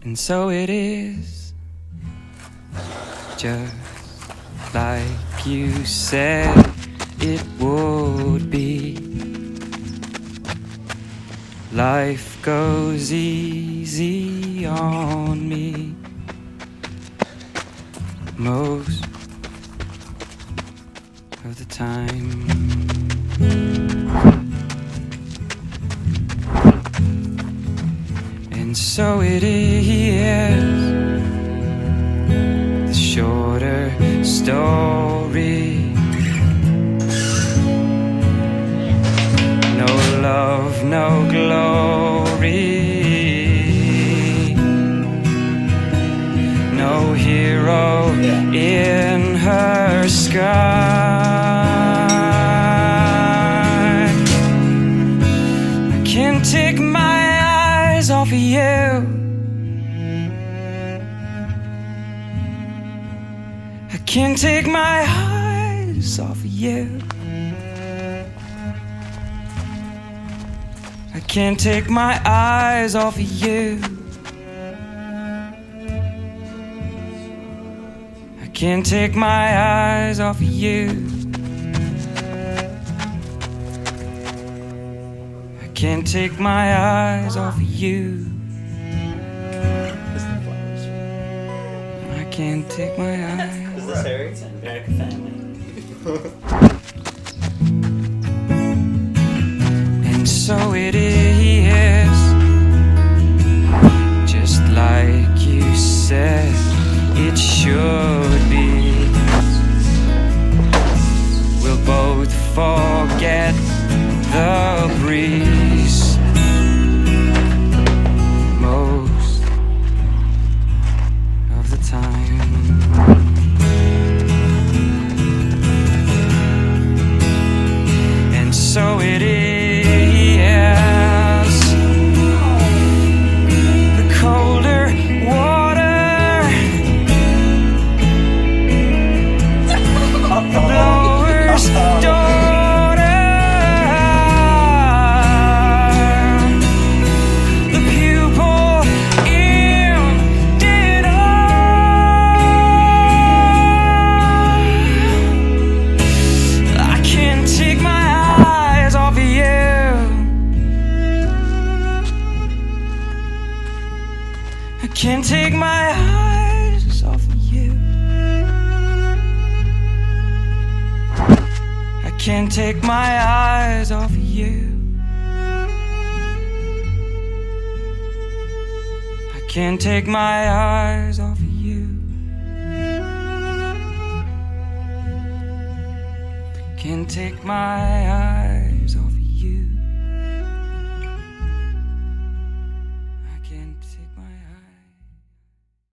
And so it is, just like you said it would be. Life goes easy on me most of the time. And so it is, the shorter story. No love, no glory, no hero in her sky. I can't take my eyes off of you. I can't take my eyes off of you. I can't take my eyes off of you. I can't take my eyes off of you. I can't take my eyes off of you. I can't take my eyes. Is this Harry? American Family. And so it is, just like you said it should be. We'll both forget the breeze most of the time. And so it is, the colder water, the blower's daughter, the pupil in dinner. I can't take my eyes off of you. I can't take my eyes off of you. I can't take my eyes off of you. I can't take my eyes off of you. Can't take my eyes